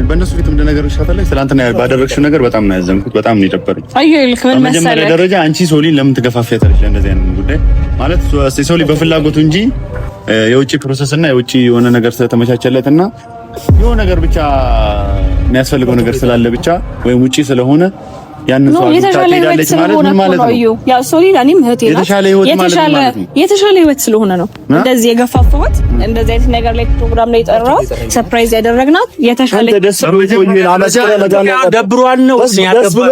በእነሱ ፊት ምን ነገር ይሻታል። ስላንተና ባደረግሽው ነገር በጣም ነው ያዘንኩት፣ በጣም ነው የደበረኝ። አየልክ ምን መሰለህ በመጀመሪያ ደረጃ አንቺ ሶሊን ለምን ትገፋፊያታለሽ እንደዚህ አይነት ጉዳይ? ማለት ሶሊ በፍላጎቱ እንጂ የውጪ ፕሮሰስ እና የውጪ የሆነ ነገር ስለተመቻቸለትና የሆነ ነገር ብቻ የሚያስፈልገው ነገር ስላለ ብቻ ወይም ውጪ ስለሆነ ያንን ሰው አጥታለች ማለት ነው። ያው ሶሊ ለኔም እህቴ ናት። የተሻለ ህይወት ስለሆነ ነው እንደዚህ የገፋፋሁት። እንደዚህ አይነት ነገር ላይ ፕሮግራም ላይ ጠራሁት፣ ሰርፕራይዝ ያደረግናት የተሻለ ደብሯን ነው ያቀብሎ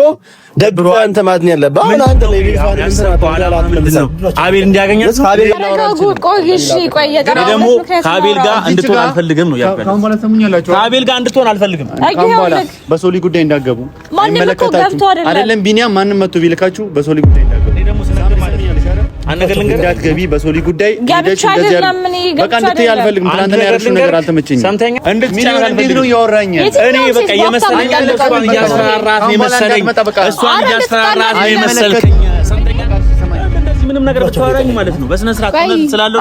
ደብሯን አንተ ማለት ነው ያለበት። አሁን አንተ ላይ አቤል እንዲያገኛት ደግሞ ከአቤል ጋር እንድትሆን አልፈልግም ነው ያልከው። ከአቤል ጋር እንድትሆን አልፈልግም። በሶሊ ጉዳይ እንዳገቡ አይመለከታችሁም አይደለም። ቢኒያም ማንም መጥቶ ቢልካችሁ በሶሊ ጉዳይ እንዳገቡ እኔ ደግሞ እንዳትገቢ በሶሊ ጉዳይ ሄደሽ እንደዚህ በቃ እንድትይ አልፈልግም። ትናንትና ያደረግሽው ነገር አልተመቸኝም። እንዴት ነው ያወራኝ? እኔ በቃ የመሰለኝ እሷን እያስፈራራት ነው የመሰለኝ እሷን እያስፈራራት ነው የመሰለኝ። ምንም ነገር ብታወራኝ ማለት ነው በስነ ስርዓት ስላለው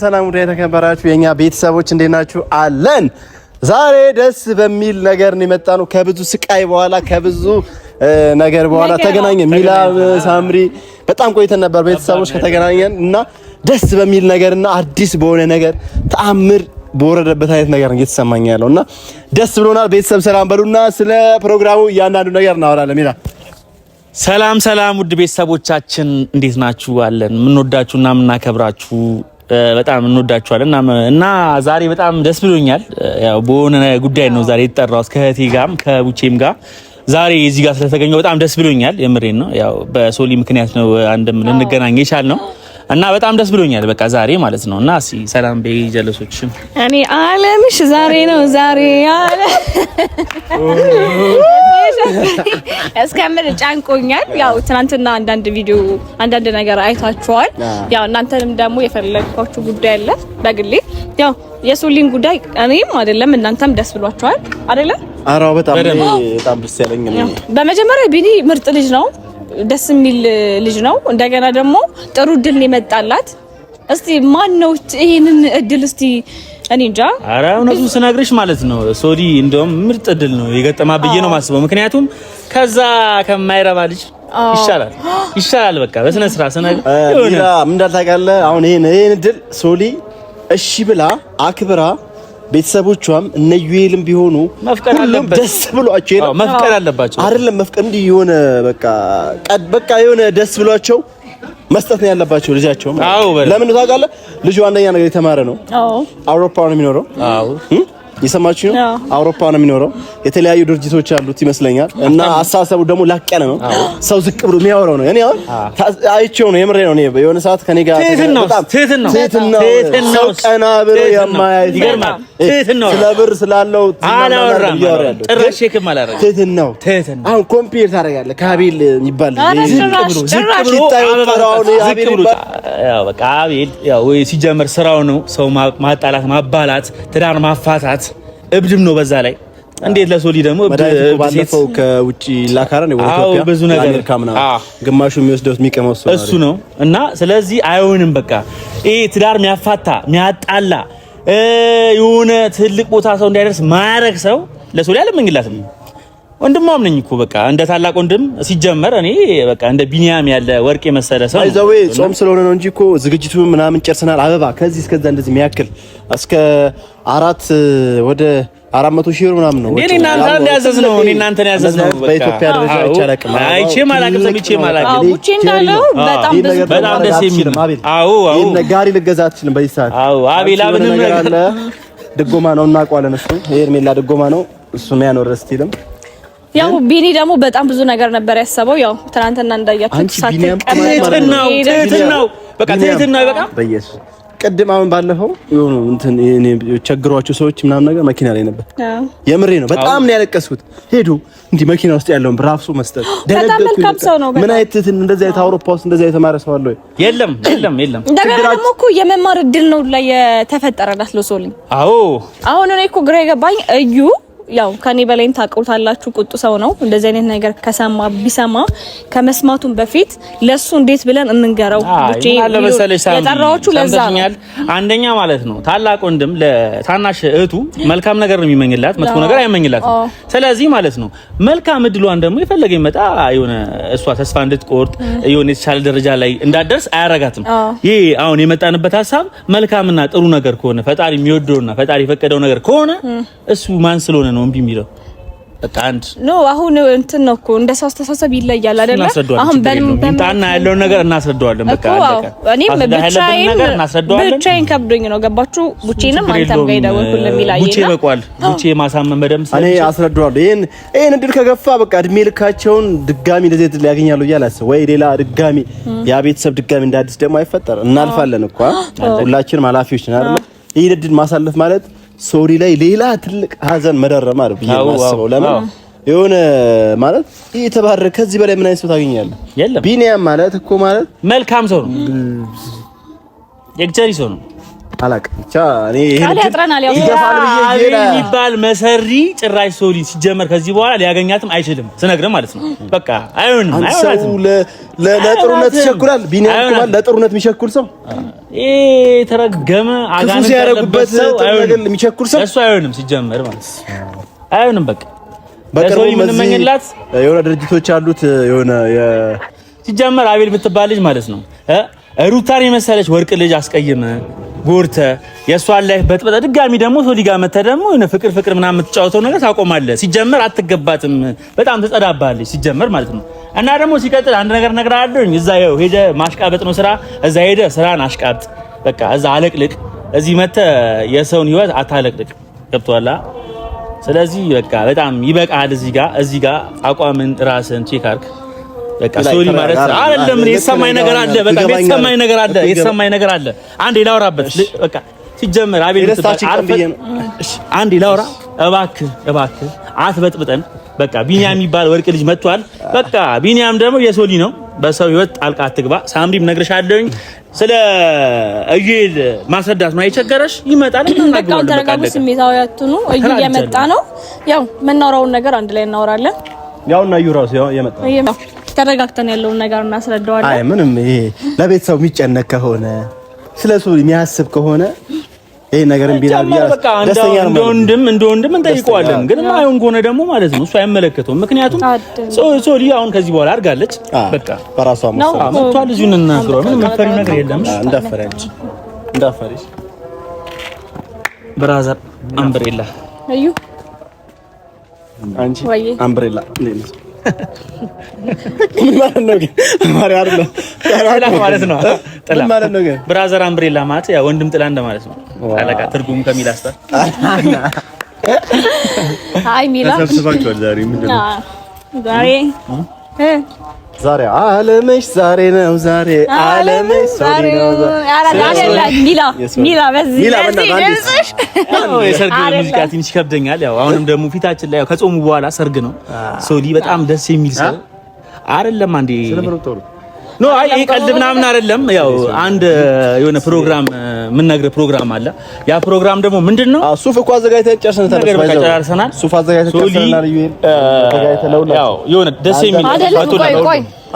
ሰላም ወደ የተከበራችሁ የኛ ቤተሰቦች እንዴት ናችሁ? አለን ዛሬ ደስ በሚል ነገር ነው የመጣነው። ከብዙ ስቃይ በኋላ ከብዙ ነገር በኋላ ተገናኘን። ሚላ ሳምሪ በጣም ቆይተን ነበር ቤተሰቦች ከተገናኘን እና ደስ በሚል ነገርና አዲስ በሆነ ነገር ተአምር በወረደበት አይነት ነገር ነው እየተሰማኝ ያለውና ደስ ብሎናል። ቤተሰብ ሰላም በሉና ስለ ፕሮግራሙ እያንዳንዱ ነገር እናወራለን። ሚላ ሰላም ውድ ቤተሰቦቻችን እንዴት ናችሁ? አለን የምንወዳችሁና የምናከብራችሁ በጣም እንወዳችኋለን እና ዛሬ በጣም ደስ ብሎኛል። ያው በሆነ ጉዳይ ነው ዛሬ የተጠራሁት ከእህቴ ጋርም ከቡቼም ጋር ዛሬ እዚህ ጋር ስለተገኘው በጣም ደስ ብሎኛል። የምሬን ነው። ያው በሶሊ ምክንያት ነው አንድም ልንገናኝ የቻልነው እና በጣም ደስ ብሎኛል። በቃ ዛሬ ማለት ነው እና እሺ ሰላም በይ ጀለሶችም። እኔ አለምሽ ዛሬ ነው ዛሬ አለ እስከምር ጫንቆኛል። ያው ትናንትና አንዳንድ ነገር አይታችኋል። ያው እናንተንም ደግሞ የፈለግኳችሁ ጉዳይ አለ በግሌ ያው የሶሊን ጉዳይ እኔም አይደለም እናንተም ደስ ብሏችኋል አይደለም? አራው በጣም ደስ ያለኝ ነው። በመጀመሪያ ቢኒ ምርጥ ልጅ ነው፣ ደስ የሚል ልጅ ነው። እንደገና ደግሞ ጥሩ እድል ነው የመጣላት። እስቲ ማን ነው ይሄንን እድል እስቲ እኔ እንጃ። ኧረ እውነቱን ስነግርሽ ማለት ነው ሶሊ እንደውም ምርጥ እድል ነው የገጠማ ብዬ ነው የማስበው። ምክንያቱም ከዛ ከማይረባ ልጅ ይሻላል። በቃ በስነ ስርዓት ስነግር ምን እንዳልታውቃለህ አሁን ይሄን እድል ሶሊ እሺ ብላ አክብራ ቤተሰቦቿም እነ ዩኤልም ቢሆኑ ሁሉም ደስ ብሏቸው መፍቀር አለባቸው። አይደለም መፍቀር እንዲህ የሆነ በቃ የሆነ ደስ ብሏቸው መስጠት ነው ያለባቸው ልጃቸው። ለምን ታውቃለህ? ልጁ አንደኛ ነገር የተማረ ነው። አውሮፓ ነው የሚኖረው። የሰማችሁ ነው። አውሮፓ ነው የሚኖረው። የተለያዩ ድርጅቶች አሉት ይመስለኛል እና አሳሰቡ ደግሞ ላቅ ያለ ነው። ሰው ዝቅ ብሎ የሚያወራው ነው። እኔ አሁን አይቼው ነው የምሬ ነው። እኔ የሆነ ሰዓት ከኔ ጋር ትህትና ሰው ቀና ብሎ የማያይ ስለ ብር ስላለው ትህትናው አሁን ኮምፒውተር ታደርጋለህ ከአቤል የሚባል በቃ አቤል ያው ሲጀመር ስራው ነው ሰው ማጣላት፣ ማባላት፣ ትዳር ማፋታት እብድም ነው በዛ ላይ። እንዴት ለሶሊ ደግሞ ባለፈው ከውጪ ላካራ ነው ወደ ኢትዮጵያ ብዙ ነገር ግማሹ የሚወስደው የሚቀመው እሱ ነው እና ስለዚህ አይሆንም። በቃ ይሄ ትዳር የሚያፋታ የሚያጣላ የሆነ ትልቅ ቦታ ሰው እንዳይደርስ ማያረግ ሰው ለሶሊ አለመኝላትም። ወንድማም ነኝ እኮ በቃ እንደ ታላቅ ወንድም ሲጀመር እኔ በቃ እንደ ቢኒያም ያለ ወርቅ የመሰለ ሰው አይዘው ጾም ስለሆነ ነው እንጂ እኮ ዝግጅቱ ምናምን ጨርሰናል። አበባ ከዚህ እስከዛ እንደዚህ የሚያክል እስከ 400,000 ብር ምናምን ነው። እኔ እናንተን ያዘዝነው በኢትዮጵያ ደረጃ አይቼም አላውቅም ሰምቼም አላውቅም። ቡቼ እንዳለው በጣም ደስ የሚል ይሄን ጋሪ ልገዛ አትችልም በዚህ ሰዓት። አቤላ ምንም ነገር ድጎማ ነው እናውቀዋለን። እሱ ሄርሜላ ድጎማ ነው እሱ የሚያኖር ስቲልም ያው ቢኒ ደግሞ በጣም ብዙ ነገር ነበር ያሰበው። ያው ትናንትና እንዳያችሁት ትህትናው በቃ ትህትናው በቃ በኢየሱስ ቅድም አሁን ባለፈው የሆኑ እኔ ቸግሯቸው ሰዎች ምናምን ነገር መኪና ላይ ነበር። የምሬ ነው በጣም ነው ያለቀስኩት። ሄዱ እንዲህ መኪና ውስጥ ያለውን ብራፍሱ መስጠት ደረገው። ምን አይነት እንደዚህ አይነት አውሮፓ ውስጥ እንደዚህ የተማረ ሰው አለ ወይ? የለም። እንደገና ደግሞ እኮ የመማር እድል ነው ላይ የተፈጠረላት ለሶሊ። አዎ አሁን እኔ እኮ ግራ የገባኝ እዩ ያው ከኔ በላይም ታውቁታላችሁ ቁጡ ሰው ነው። እንደዚህ አይነት ነገር ቢሰማ ከመስማቱን በፊት ለሱ እንዴት ብለን እንንገረው? ብቻ የጠራዎቹ ለዛ ነው። አንደኛ ማለት ነው ታላቅ ወንድም ለታናሽ እህቱ መልካም ነገር ነው የሚመኝላት፣ መጥፎ ነገር አይመኝላትም። ስለዚህ ማለት ነው መልካም እድሏን ደግሞ የፈለገ ይመጣ የሆነ እሷ ተስፋ እንድትቆርጥ የሆነ የተሻለ ደረጃ ላይ እንዳደርስ አያረጋትም። ይሄ አሁን የመጣንበት ሐሳብ መልካምና ጥሩ ነገር ከሆነ ፈጣሪ የሚወደውና ፈጣሪ የፈቀደው ነገር ከሆነ እሱ ማን ስለሆነ ነው እምቢ የሚለው? በቃ አንድ ነው። አሁን እንትን ነው እኮ እንደ ሰው አስተሳሰብ ይለያል አይደለ? አሁን በእንታና ያለውን ነገር እናስረዳዋለን። በቃ አለቀ። እኔም ብቻዬን ከብዶኝ ነው ገባችሁ? ቡቼንም አንተም ጋር ይደውልኩል ለሚላየና ቡቼ በቋል። ቡቼ ማሳመን በደምብ እኔ አስረዳዋለሁ። ይሄን እድል ከገፋ በቃ እድሜ ልካቸውን ድጋሚ እንደዚህ እድል ያገኛሉ እያላስ ወይ ሌላ ድጋሚ ያ ቤተሰብ ድጋሚ እንደ አዲስ ደግሞ አይፈጠር። እናልፋለን እኮ ሁላችንም ኃላፊዎች ነን አይደል? ይሄን እድል ማሳለፍ ማለት ሶሪ ላይ ሌላ ትልቅ ሀዘን መደረም አይደል ብዬ ማስበው። ለምን የሆነ ማለት የተባረከ ከዚህ በላይ ምን አይነት ሰው ታገኛለህ? ቢኒያም ማለት እኮ ማለት መልካም ሰው ነው፣ የግቸሪ ሰው ነው። አላውቅም ብቻ እኔ ይሄን ይገፋል ብዬ የሚባል መሰሪ ጭራሽ ሶሊ ሲጀመር ከዚህ በኋላ ሊያገኛትም አይችልም ስነግርህ ማለት ነው። በቃ አይሆንም። ለጥሩነት ይቸኩላል። ቢኒያም ማለት ለጥሩነት የሚቸኩል ሰው ተረገመ አጋንንት ያረጉበት ነገር የሚቸኩል ሰው እሱ አይሆንም ሲጀመር ማለት አይሆንም። በቃ በሶሊ ምን መኝላት የሆነ ድርጅቶች አሉት የሆነ ሲጀመር አቤል የምትባል ልጅ ማለት ነው ሩታን የመሰለች ወርቅ ልጅ አስቀይመ ጎርተ የሷን ላይ በጥበጣ ድጋሚ ደግሞ ሶሊ ጋር መተ ደግሞ እነ ፍቅር ምናምን የምትጫወተው ነገር ታቆማለህ። ሲጀመር አትገባትም። በጣም ተጸዳባለች ሲጀመር ማለት ነው። እና ደግሞ ሲቀጥል አንድ ነገር ነግራለሁኝ። እዛ ሄደ ማሽቃበጥ ነው ስራ። እዛ ሄደ ስራን አሽቃብጥ። በቃ እዛ አለቅልቅ። እዚህ መተ የሰውን ህይወት አታለቅልቅ። ገብቶሃል? ስለዚህ በቃ በጣም ይበቃል። እዚህ ጋር አቋምን ራስን ቼክ አድርግ። በቃ ሶሊ ማለት አይደለም። የተሰማኝ ነገር አለ። በጣም የተሰማኝ ነገር አለ። አንዴ ላውራበት። በቃ ሲጀመር አቤል አንዴ ላውራ። እባክህ አትበጥብጠን። በቃ ቢኒያም የሚባል ወርቅ ልጅ መጥቷል። በቃ ቢኒያም ደግሞ የሶሊ ነው። በሰው ህይወት ጣልቃ አትግባ። ሳምሪም ነግሬሻለሁኝ። ስለ እዩል ማስረዳት ነው የቸገረሽ። ይመጣል። በቃ ተረጋጉ። ስሜታዊ አትኑ። እዩ እየመጣ ነው። ያው የምናወራውን ነገር አንድ ላይ እናወራለን። ያውና እዩ ራሱ ያው የመጣ ተረጋግተን ያለውን ነገር እናስረዳዋለን። አይ ምንም ይሄ ለቤተሰብ የሚጨነቅ ከሆነ ስለሱ የሚያስብ ከሆነ ይሄ ነገር ቢላል ደስተኛ ነው። እንደወንድም እንጠይቀዋለን። ግን ማይሆን ከሆነ ደግሞ ማለት ነው እሱ አይመለከተውም። ምክንያቱም ሶሊ አሁን ከዚህ በኋላ አድርጋለች። በቃ በራሷ መጥቷል። ልጁን እናስረው። ምንም መፈሪ ነገር የለም። እንዳፈሪሽ ብራዘር አምብሬላ እዩ አንቺ አምብሬላ ምን ማለት ነው? ማሪያ አይደለም ማለት ነው። ጥላ ማለት ነው። ብራዘር አምብሬላ ማለት ያው ወንድም ጥላ እንደማለት ነው። አለቃ ትርጉም ከሚል አስታ አይ ሚላ ተሰብስባችኋል። ዛሬ ምንድን ነው? ዛሬ አለምሽ ዛሬ ነው። ዛሬ አለምሽ ዛሬ ነው። ሚላ በዚህ የሰርግ ሙዚቃ ትንሽ ይከብደኛል። ያው አሁንም ደግሞ ፊታችን ላይ ከጾሙ በኋላ ሰርግ ነው። ሶሊ በጣም ደስ የሚል ሰው አይደለም። አንዴ ኖ አይ ቀልድ ምናምን አይደለም። ያው አንድ የሆነ ፕሮግራም ምን ነገር ፕሮግራም አለ። ያ ፕሮግራም ደግሞ ምንድነው? ሱፍ እኮ አዘጋጅተን ጨርሰናል። ሱፍ አዘጋጅተን ጨርሰናል። ያው የሆነ ደስ የሚል ፎቶ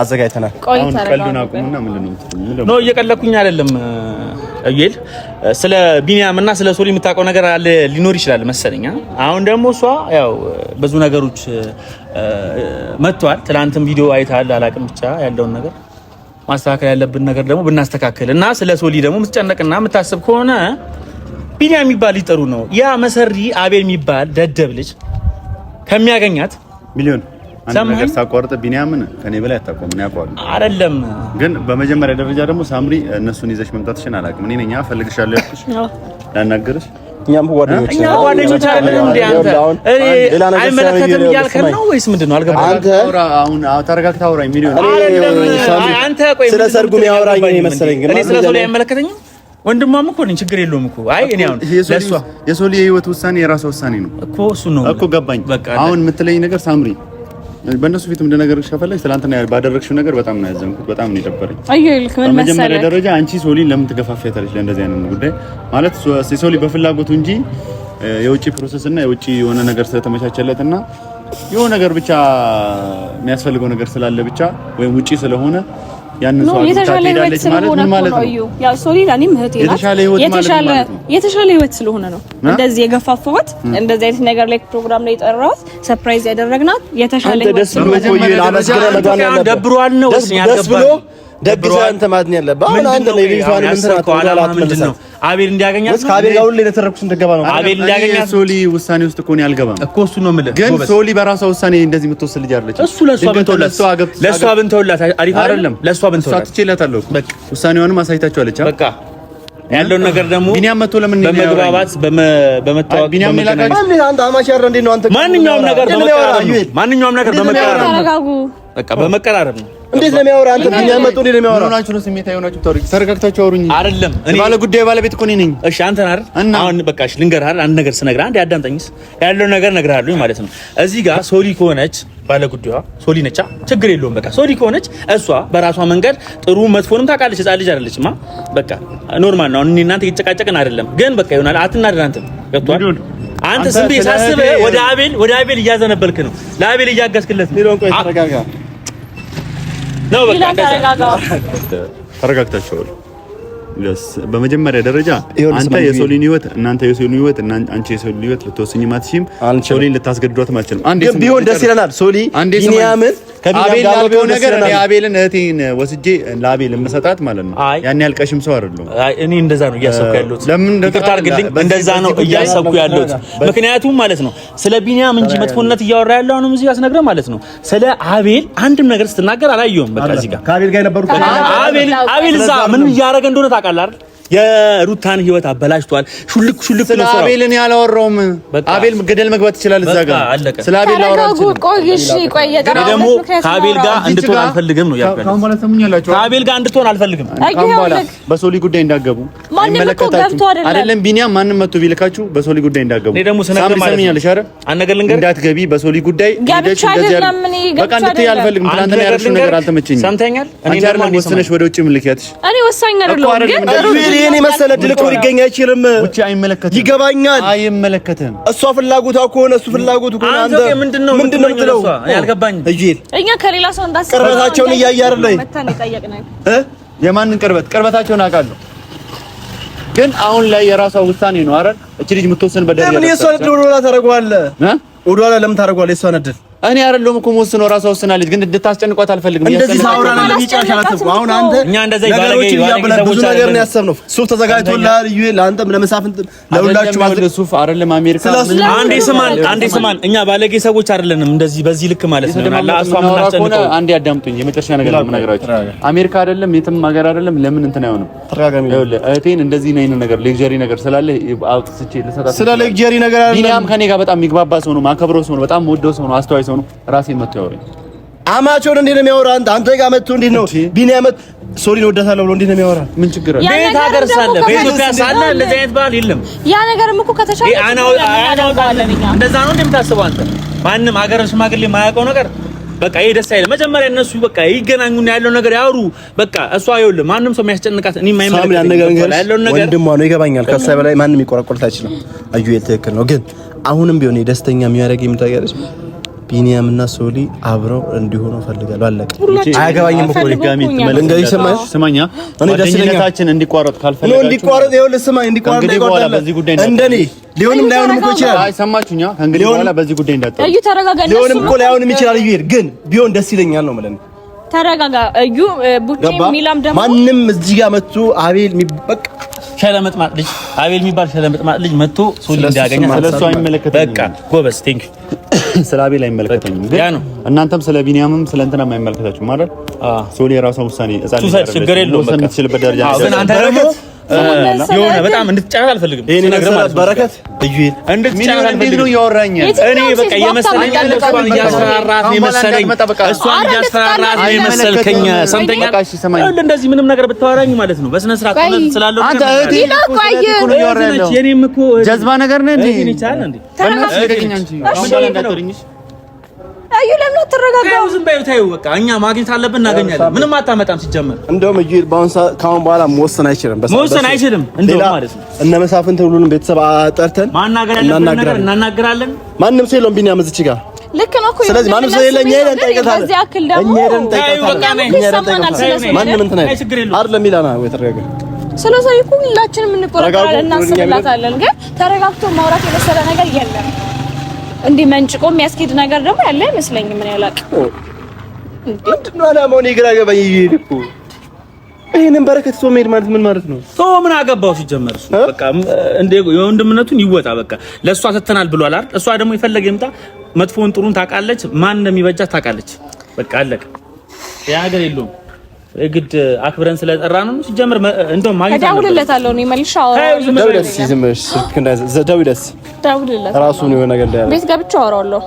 አዘጋጅተናል። አሁን ቀልዱን አቁሙና ምንድነው? ኖ እየቀለኩኝ አይደለም። እዩል ስለ ቢኒያም እና ስለ ሶሊ የምታውቀው ነገር አለ ሊኖር ይችላል መሰለኝ። አሁን ደግሞ እሷ ያው ብዙ ነገሮች መጥቷል። ትናንትም ቪዲዮ አይተሃል አላውቅም። ብቻ ያለውን ነገር ማስተካከል ያለብን ነገር ደግሞ ብናስተካከል እና ስለ ሶሊ ደግሞ የምትጨነቅና የምታስብ ከሆነ ቢኒያም የሚባል ሊጠሩ ነው። ያ መሰሪ አቤል የሚባል ደደብ ልጅ ከሚያገኛት ሚሊዮን አንድ ነገር ሳቋርጥ ቢኒያምን ከኔ በላይ አታውቀውም። ምን ያውቀዋል አይደለም። ግን በመጀመሪያ ደረጃ ደግሞ ሳምሪ እነሱን ይዘሽ መምጣትሽን አላውቅም። እኔ ነኝ ፈልግሻለሁ ያልኩሽ ላናገርሽ። እኛም ጓደኞች አይደለም እንዴ? አንተ አይመለከትም እያልከን ነው ወይስ ምንድነው? አልገባኝም። አንተ አሁን ተረጋግተህ አውራኝ። ሚሊዮን አንተ ቆይ ስለ ሰርጉ ያወራኝ ነው መሰለኝ። ግን እኔ ስለ ሶሊ አይመለከተኝም። ወንድሟም እኮ ነኝ፣ ችግር የለውም እኮ። አይ እኔ አሁን ለሷ የሶሊ የህይወት ውሳኔ የራሷ ውሳኔ ነው እኮ። እሱ ነው እኮ ገባኝ። አሁን የምትለኝ ነገር ሳምሪ በእነሱ ፊት ምን ነገር ሸፈለሽ ትላንትና ባደረግሽው ነገር በጣም ነው ያዘንኩት። በጣም ነው የደበረኝ። አየልክ ምን መሰለህ፣ በመጀመሪያ ደረጃ አንቺ ሶሊን ለምን ትገፋፊያታለሽ ለእንደዚህ አይነት ጉዳይ? ማለት ሶሊ በፍላጎቱ እንጂ የውጪ ፕሮሰስ እና የውጪ የሆነ ነገር ስለተመቻቸለትና የሆነ ነገር ብቻ የሚያስፈልገው ነገር ስላለ ብቻ ወይም ውጪ ስለሆነ ያንን ሰው አትታደዳለች ማለት ነው። ያው ሶሊ ለኔም እህቴ ናት። የተሻለ ህይወት ስለሆነ ነው እንደዚህ የገፋፋሁት እንደዚህ አይነት ነገር ላይ ፕሮግራም ላይ ጠራሁት ሰርፕራይዝ ያደረግናት የተሻለ ህይወት ስለሆነ ደብሯል ነው ደስ ብሎ ደግሰህ አንተ ማድን ያለብህ አሁን አንተ ነው ልጅቷን ምን ተናገር አቤል እንዲያገኛት ከአቤል ጋር ሁሌ ለተረኩስ እንደገባ ነው አቤል እንዲያገኛት ሶሊ ውሳኔ ውስጥ እኮ ነው ያልገባም እኮ እሱ ነው የምልህ ግን ሶሊ በራሷ ውሳኔ እንደዚህ የምትወስድ ልጅ አይደለች እሱ ለሷ ብንተውላት አሪፍ አይደለም ለሷ ብንተውላት ትችላታለህ በቃ ውሳኔዋንም አሳይታችኋለች በቃ ያለውን ነገር ደግሞ ቢኒያም መጥቶ ለምን በመግባባት በመታወቅ ቢኒያም ላካኝ አንተ አማቻር እንዴ ነው አንተ ማንኛውም ነገር በመቀራረብ ተረጋጉ በቃ በመቀራረብ ነው እንዴት ነው የሚያወራ አንተ ቢኒያም መጥቶ እንዴ ነው የሚያወራ ሆናችሁ ነው ስሜታዊ ሆናችሁ ተረጋግታችሁ አውሩኝ አይደለም እኔ ባለ ጉዳይ ባለቤት እኮ ነኝ እሺ አንተ ነህ አሁን በቃ እሺ ልንገርህ አንድ ነገር ስነግርህ አንዴ አዳምጠኝስ ያለውን ነገር እነግርሃለሁ ማለት ነው እዚህ ጋር ሶሊ ከሆነች ባለ ጉዳይዋ ሶሊ ነቻ ችግር የለውም በቃ ሶሊ ከሆነች እሷ በራሷ መንገድ ጥሩ መጥፎንም ታውቃለች ህፃን ልጅ አይደለችማ በቃ ኖርማል ነው እኔ እናንተ እየተጨቃጨቅን አይደለም ግን በቃ ይሆናል አትናደድ አንተ ገብቶሃል አንተ ዝም ብዬ ሳስበህ ወደ አቤል እያዘነበልክ ነው ለአቤል እያጋስክለት ነው ቆይ ተረጋጋ ነው በቃ ተረጋግታችኋል በመጀመሪያ ደረጃ አንተ የሶሊን ህይወት እናንተ የሶሊን ህይወት አንቺ የሶሊን ህይወት ልትወስኝ ማትሽም ሶሊን ልታስገድዷት ማትችልም አንዴ ቢሆን ደስ ይለናል ሶሊ ቢኒያምን አቤል ያልከው ነገር እኔ አቤልን እህቴን ወስጄ ለአቤል የምሰጣት ማለት ነው ያን ያልቀሽም ሰው አይደለም እኔ እንደዛ ነው እያሰብኩ ያለሁት ለምን እንደታርግልኝ እንደዛ ነው እያሰብኩ ያለሁት ምክንያቱም ማለት ነው ስለ ቢኒያም እንጂ መጥፎነት እያወራ ያለው ነው እዚህ ያስነግረው ማለት ነው ስለ አቤል አንድም ነገር ስትናገር አላየሁም በቃ እዚህ ጋር ከአቤል ጋር የነበሩት አቤል እዛ ምን እያደረገ እንደሆነ ታውቃለህ አይደል የሩታን ህይወት አበላሽቷል ሹልክ ስለ አቤልን ያላወራውም አቤል ገደል መግባት ይችላል እዛ ጋር ስለ አቤል ላወራው ደግሞ ከአቤል ጋር እንድትሆን አልፈልግም ነው ያልከኝ ካሁን በኋላ ሰሙኛላችሁ ከአቤል ጋር እንድትሆን አልፈልግም ካሁን በኋላ በሶሊ ጉዳይ እንዳገቡ አይደለም ቢኒያም ማንንም መጥቶ ቢልካችሁ በሶሊ ጉዳይ እንዳገቡ እኔ ደግሞ ስነግር ማለት ነው አንነገር ልንገር እንዳትገቢ በሶሊ ጉዳይ እንደዚህ በቃ እንድትይ አልፈልግም ትናንትና ያልሽው ነገር አልተመቸኝም ሰምተኛል እኔ ደግሞ ወስነሽ ወደ ውጭ ምልክያትሽ እኔ ወሳኝ አይደለም ግን እኔ መሰለ ድል እኮ ሊገኝ አይችልም ውጪ አይመለከትም ይገባኛል አይመለከትም እሷ ፍላጎቷ ከሆነ እሱ ፍላጎቱ ከሆነ አንተ ምንድነው የምትለው ያልገባኝ እኛ ከሌላ ሰው እንዳስቀር ቅርበታቸውን እያያር ላይ የማንን ቅርበታቸውን አውቃለሁ ግን አሁን ላይ የራሷ ውሳኔ ነው አይደል እቺ ልጅ የምትወሰን በደረጃ ለምን የሷ ድል ወደኋላ ታደርገዋለህ ወደኋላ ለምን ታደርገዋለህ የሷ ድል እኔ አይደለም እኮ ወስኖ ራሷ ወስናለች ግን እንድታስጨንቋት አልፈልግም እንደዚህ ሳውራና ለሚጫሻላት አሁን አንተ እኛ እንደዚህ ባለጌ ብዙ ነገር ነው ያሰብነው ሱፍ ተዘጋጅቶልሃል እዩ ለአንተም ለመሳፍንት ለሁላችሁ ማለት ሱፍ አይደለም አሜሪካ አንዴ ስማን እኛ ባለጌ ሰዎች አይደለንም እንደዚህ በዚህ ልክ ማለት ነው አላ አሷ ምናስጨንቀው አንዴ አዳምጡኝ የመጨረሻ ነገር ለምነግራችሁ አሜሪካ አይደለም የትም ሀገር አይደለም ለምን እንትን አይሆንም ተረጋጋሚ እህቴን እንደዚህ ነው ነገር ሌክዠሪ ነገር ስላለ አውጥቼ ልሰጣት ስለ ሌክዠሪ ነገር አይደለም ቢኒያም ከኔ ጋር በጣም የሚግባባ ሰው ነው ማከብረው ሰው ነው በጣም ወደው ሰው ነው አስተዋይ ሰው ነው ራሴን መጥቶ ያወራኝ አማቾን እንዴ ነው የሚያወራ አንተ ጋር መጥቶ እንዴ ነው ቢኒያም ሶሊን ወዳታለሁ ብሎ እንዴ ነው የሚያወራ ምን ችግር አለ ቤት ሀገር ሳለ በኢትዮጵያ ሳለ እንደዚህ አይነት ባህል የለም ያ ነገርም እኮ ከተሻለ እንደዛ ነው እንደምታስበው አንተ ማንም ሀገር ሽማግሌ የማያውቀው ነገር በቃ ይሄ ደስ አይልም መጀመሪያ እነሱ በቃ ይገናኙና ያለው ነገር ያወሩ በቃ እሷ ይኸውልህ ማንም ሰው የሚያስጨንቃት እኔ የማይመለከት ያለው ነገር ወንድሟ ነው ይገባኛል ከሷ በላይ ማንም ይቆራቆልት አይችልም አዩ ትክክል ነው ግን አሁንም ቢሆን ደስተኛ የሚያደርግ የምታያለሽ ቢኒያም እና ሶሊ አብረው እንዲሆኑ ፈልጋለሁ አለቀ አያገባኝም እኮ ድጋሚ እንግዲህ ስማኛ ጓደኝነታችን እንዲቋረጥ ካልፈለጋችሁ ነው እንዲቋረጥ ይኸውልህ ስማኝ እንዲቋረጥ እንደኔ ሊሆንም ላይሆንም እኮ ይችላል አይ ሰማችሁኛ ከእንግዲህ በኋላ በዚህ ጉዳይ እንዳትጠሩ እዩ ተረጋጋ ሊሆንም እኮ ላይሆንም ይችላል ይሄድ ግን ቢሆን ደስ ይለኛል ነው ማለት ነው ተረጋጋ እዩ ቡቼ ሚላም ደግሞ ማንም እዚህ ጋር መጥቶ አቤል የሚበቅ ሸለመጥማጥ ልጅ አቤል የሚባል ሸለመጥማጥ ልጅ መጥቶ ሶሊ እንዲያገኛ ስለሱ አይመለከተኝም በቃ ጎበዝ ቴንክ ዩ ስለ አቤል አይመለከተኝም ግን እናንተም ስለ ቢኒያምም ስለ እንትና አይመለከታችሁም ማለት ሶሊ የራሷ ውሳኔ ችግር የለውም በቃ የምትችልበት ደረጃ ግን አንተ ደግሞ የሆነ በጣም እንድትጫወት አልፈልግም ይሄ ነገር በረከት እዩል እንድትጫወት አልፈልግም ያወራኝ እኔ በቃ የመሰለኝ እሷን እያስፈራራት የመሰለኝ እሷን እያስፈራራት የመሰልከኝ ሰምተኛ እንደዚህ ምንም ነገር ብታወራኝ ማለት ነው በስነ ስርዓት ስላለው አንተ የኔም እኮ ጀዝባ ነገር ነህ እንዴ ይቻላል እንዴ እዩ ለምን አትረጋጋው? ዝም በይው ታዩ በቃ እኛ ማግኘት አለብን እናገኛለን። ምንም አታመጣም ሲጀመር። እንደውም እዩ ካሁን በኋላ መወሰን አይችልም እንደውም ማለት ነው። እነ መሳፍንት ሁሉንም ቤተሰብ ጠርተን ማናገር ያለብን ነገር እናናገራለን። ማንም ሰው የለውም ቢኒያም እዚህ ጋር ልክ ነው እኮ። ስለዚህ ማንም ሰው የለኝ ይሄን ጠይቀታል። በዚህ አክል ደግሞ ማንም እንትን አይደለም ሚላና ወይ ተረጋጋ። ስለዚህ እኮ ሁላችንም እንቆረጣለን እናስብላታለን። ግን ተረጋግቶ ማውራት የመሰለ ነገር የለም። እንዲህ መንጭቆ የሚያስኬድ ነገር ደግሞ ያለ አይመስለኝም። ምን ያላቅ ምንድነው አላማው? ግራ ገባኝ እኮ ይሄንን በረከት ሰው መሄድ ማለት ምን ማለት ነው? ሰው ምን አገባው ሲጀመር? በቃ እንደ የወንድምነቱን ይወጣ በቃ። ለሷ ሰተናል ብሏል አይደል? እሷ ደግሞ ይፈለግ ይምጣ። መጥፎን ጥሩን ታውቃለች። ማን እንደሚበጃት ታውቃለች። በቃ አለቀ። ያ ነገር የለውም። እግድ አክብረን ስለጠራ ነው ሲጀመር። እንደው ማግኘት ደውልለታለሁ ነው መልሻው። ደውልለት ሲዝምሽ ስልክ እንዳይዘ ደውልለት ራሱን የሆነ ነገር እንዳያለ ቤት ገብቼ አወራዋለሁ።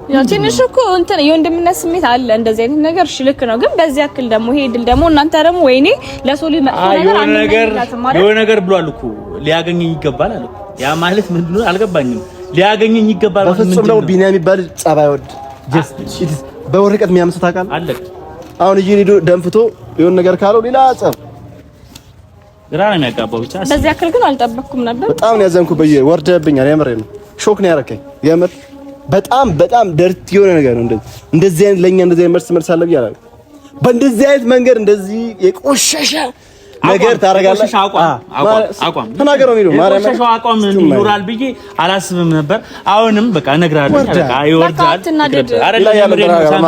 ያው ትንሽ እኮ እንትን የወንድምነት ስሜት አለ እንደዚህ አይነት ነገር። እሺ ልክ ነው። ግን በዚህ አክል ደግሞ ይሄ ድል ደግሞ እናንተ ደግሞ ወይኔ ለሶሊ መጥፎ ነገር የሆነ ነገር ብሏል እኮ ሊያገኘኝ ይገባል አለ። ያ ማለት ምን ብሎ አልገባኝም። ሊያገኘኝ ይገባል ማለት ምን ነው? ቢኒያም የሚባል ጸባይ ወድ ጀስት በወረቀት የሚያምስ ታውቃለህ አለ። አሁን እየሄዱ ደንፍቶ የሆነ ነገር ካለው ሌላ ጸብ ግራ ነው የሚያጋባው። ብቻ በዚህ አክል ግን አልጠበቅኩም ነበር። በጣም ነው ያዘንኩት። ወርደብኛል። የምሬ ነው። ሾክ ነው ያረከኝ የምር በጣም ደርቲ የሆነ ነገር ነው። እንደዚህ አይነት ለኛ እንደዚህ አይነት መልስ አለ ብዬ አላልኩም። በእንደዚህ አይነት መንገድ እንደዚህ የቆሸሸ ነገር ታረጋለህ። አቋም ተናገረው ነው ማርያም የቆሸሸ አቋም ይኖራል ብዬ አላስብም ነበር። አሁንም በቃ እነግራለሁ። በቃ ይወርዳል። አይደለም